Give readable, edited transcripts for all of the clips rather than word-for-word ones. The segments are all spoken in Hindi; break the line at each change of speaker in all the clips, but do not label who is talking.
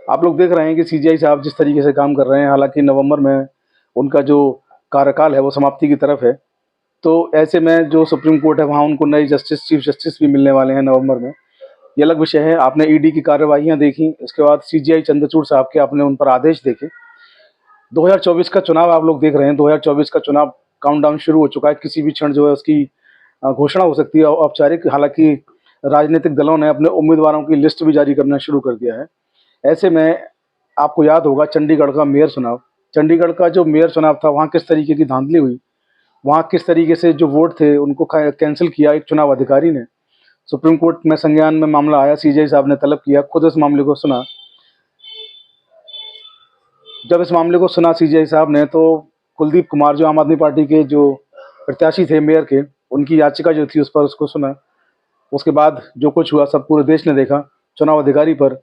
आप लोग देख रहे हैं कि सीजीआई साहब जिस तरीके से काम कर रहे हैं, हालांकि नवंबर में उनका जो कार्यकाल है वो समाप्ति की तरफ है। तो ऐसे में जो सुप्रीम कोर्ट है वहाँ उनको नए जस्टिस, चीफ जस्टिस भी मिलने वाले हैं नवंबर में। ये अलग विषय है। आपने ईडी की कार्यवाहियाँ देखी, इसके बाद सीजीआई चंद्रचूड़ साहब के आपने उन पर आदेश देखे। 2024 का चुनाव आप लोग देख रहे हैं, 2024 का चुनाव काउंटडाउन शुरू हो चुका है। किसी भी क्षण जो है उसकी घोषणा हो सकती है औपचारिक। हालांकि राजनीतिक दलों ने अपने उम्मीदवारों की लिस्ट भी जारी करना शुरू कर दिया है। ऐसे में आपको याद होगा चंडीगढ़ का मेयर चुनाव, चंडीगढ़ का जो मेयर चुनाव था वहाँ किस तरीके की धांधली हुई, वहाँ किस तरीके से जो वोट थे उनको कैंसिल किया एक चुनाव अधिकारी ने। सुप्रीम कोर्ट में संज्ञान में मामला आया, सीजीआई साहब ने तलब किया, खुद इस मामले को सुना। जब इस मामले को सुना सीजीआई साहब ने, तो कुलदीप कुमार जो आम आदमी पार्टी के जो प्रत्याशी थे मेयर के, उनकी याचिका जो थी उस पर उसको सुना। उसके बाद जो कुछ हुआ सब पूरे देश ने देखा। चुनाव अधिकारी पर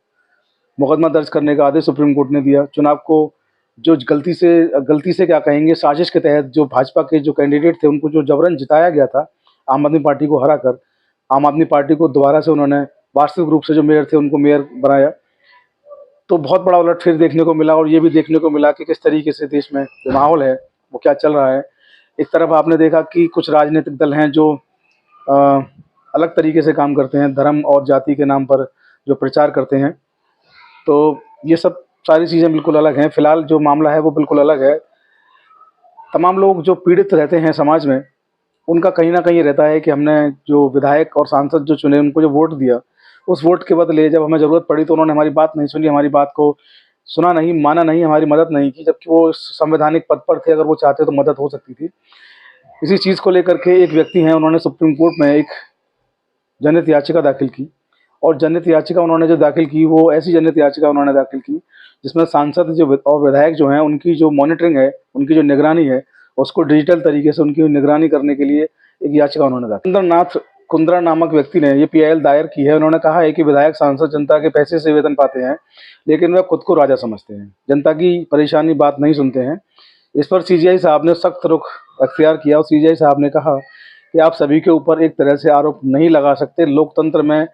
मुकदमा दर्ज करने का आदेश सुप्रीम कोर्ट ने दिया। चुनाव को जो गलती से क्या कहेंगे, साजिश के तहत जो भाजपा के जो कैंडिडेट थे उनको जो जबरन जिताया गया था आम आदमी पार्टी को हरा कर, आम आदमी पार्टी को दोबारा से उन्होंने वास्तविक रूप से जो मेयर थे उनको मेयर बनाया। तो बहुत बड़ा उलटफेर देखने को मिला और ये भी देखने को मिला कि किस तरीके से देश में जो माहौल है वो क्या चल रहा है। एक तरफ आपने देखा कि कुछ राजनीतिक दल हैं जो अलग तरीके से काम करते हैं, धर्म और जाति के नाम पर जो प्रचार करते हैं। तो ये सब सारी चीज़ें बिल्कुल अलग हैं। फिलहाल जो मामला है वो बिल्कुल अलग है। तमाम लोग जो पीड़ित रहते हैं समाज में, उनका कहीं ना कहीं रहता है कि हमने जो विधायक और सांसद जो चुने उनको जो वोट दिया, उस वोट के बदले जब हमें ज़रूरत पड़ी तो उन्होंने हमारी बात नहीं सुनी, हमारी बात को सुना नहीं, माना नहीं, हमारी मदद नहीं की, जबकि वो संवैधानिक पद पर थे। अगर वो चाहते तो मदद हो सकती थी। इसी चीज़ को लेकर के एक व्यक्ति हैं, उन्होंने सुप्रीम कोर्ट में एक जनहित याचिका दाखिल की। और जनहित याचिका उन्होंने जो दाखिल की वो ऐसी जनहित याचिका उन्होंने दाखिल की जिसमें सांसद जो और विधायक जो हैं उनकी जो मॉनिटरिंग है, उनकी जो निगरानी है, उसको डिजिटल तरीके से उनकी निगरानी करने के लिए एक याचिका उन्होंने दाखिल। कुंद्रनाथ कुंद्रा नामक व्यक्ति ने ये पीआईएल दायर की है। उन्होंने कहा है कि विधायक सांसद जनता के पैसे से वेतन पाते हैं, लेकिन वे खुद को राजा समझते हैं, जनता की परेशानी बात नहीं सुनते हैं। इस पर सीजीआई साहब ने सख्त रुख अख्तियार किया और सीजीआई साहब ने कहा कि आप सभी के ऊपर एक तरह से आरोप नहीं लगा सकते। लोकतंत्र में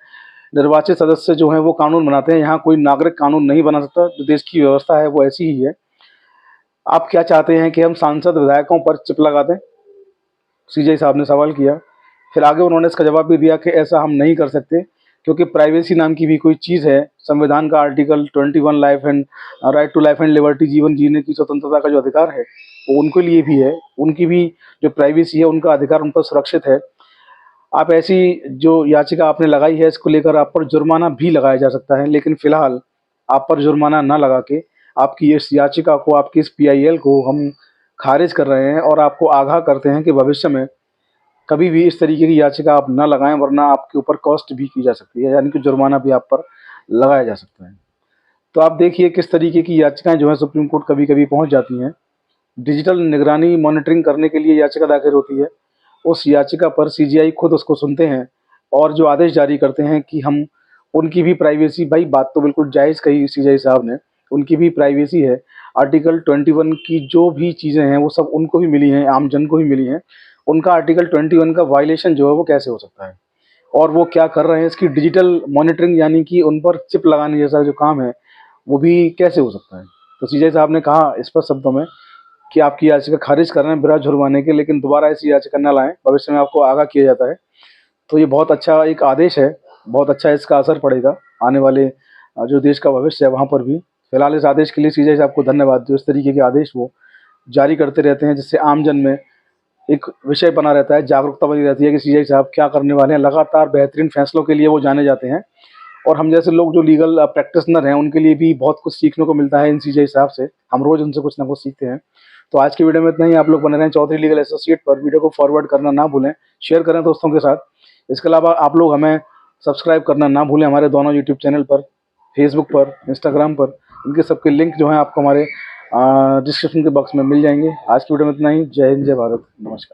निर्वाचित सदस्य जो हैं वो कानून बनाते हैं, यहाँ कोई नागरिक कानून नहीं बना सकता। जो देश की व्यवस्था है वो ऐसी ही है। आप क्या चाहते हैं कि हम सांसद विधायकों पर चिप लगा दें? सीजीआई साहब ने सवाल किया। फिर आगे उन्होंने इसका जवाब भी दिया कि ऐसा हम नहीं कर सकते, क्योंकि प्राइवेसी नाम की भी कोई चीज़ है। संविधान का article 21 life and right to life and liberty, जीवन जीने की स्वतंत्रता का जो अधिकार है वो उनके लिए भी है। उनकी भी जो प्राइवेसी है, उनका अधिकार उन पर सुरक्षित है। आप ऐसी जो याचिका आपने लगाई है इसको लेकर आप पर जुर्माना भी लगाया जा सकता है, लेकिन फिलहाल आप पर जुर्माना ना लगा के आपकी इस याचिका को, आपकी इस पीआईएल को हम खारिज कर रहे हैं और आपको आगाह करते हैं कि भविष्य में कभी भी इस तरीके की याचिका आप ना लगाएं, वरना आपके ऊपर कॉस्ट भी की जा सकती है, यानी कि जुर्माना भी आप पर लगाया जा सकता है। तो आप देखिए किस तरीके की याचिकाएं जो है सुप्रीम कोर्ट कभी कभी पहुंच जाती हैं। डिजिटल निगरानी मॉनिटरिंग करने के लिए याचिका दाखिल होती है। उस याचिका पर सीजीआई खुद उसको सुनते हैं और जो आदेश जारी करते हैं कि हम उनकी भी प्राइवेसी, भाई बात तो बिल्कुल जायज़ कही सीजीआई साहब ने, उनकी भी प्राइवेसी है। आर्टिकल 21 की जो भी चीज़ें हैं वो सब उनको भी मिली हैं, आम जन को भी मिली हैं। उनका आर्टिकल 21 का वायलेशन जो है वो कैसे हो सकता है? और वो क्या कर रहे हैं इसकी डिजिटल मॉनिटरिंग, यानी कि उन पर चिप लगाने जैसा जो काम है वो भी कैसे हो सकता है? तो सीजीआई साहब ने कहा स्पष्ट शब्दों में कि आपकी याचिका खारिज कर रहे हैं बिना जुर्माने के, लेकिन दोबारा ऐसी याचिका न लाएं, भविष्य में आपको आगाह किया जाता है। तो ये बहुत अच्छा एक आदेश है, बहुत अच्छा इसका असर पड़ेगा आने वाले जो देश का भविष्य है वहाँ पर भी। फिलहाल इस आदेश के लिए सीजीआई साहब को धन्यवाद। जो इस तरीके के आदेश वो जारी करते रहते हैं, जिससे आम जन में एक विषय बना रहता है, जागरूकता बनी रहती है कि सीजीआई साहब क्या करने वाले हैं। लगातार बेहतरीन फैसलों के लिए वो जाने जाते हैं और हम जैसे लोग जो लीगल प्रैक्टिशनर हैं उनके लिए भी बहुत कुछ सीखने को मिलता है इन सीजीआई साहब से। हम रोज़ उनसे कुछ ना कुछ सीखते हैं। तो आज की वीडियो में इतना ही। आप लोग बने रहें चौधरी लीगल एसोसिएट पर। वीडियो को फॉरवर्ड करना ना भूलें, शेयर करें दोस्तों के साथ। इसके अलावा आप लोग हमें सब्सक्राइब करना ना भूलें हमारे दोनों यूट्यूब चैनल पर, फेसबुक पर, इंस्टाग्राम पर। इनके सबके लिंक जो हैं आपको हमारे डिस्क्रिप्शन के बॉक्स में मिल जाएंगे। आज की वीडियो में इतना ही। जय हिंद, जय भारत, नमस्कार।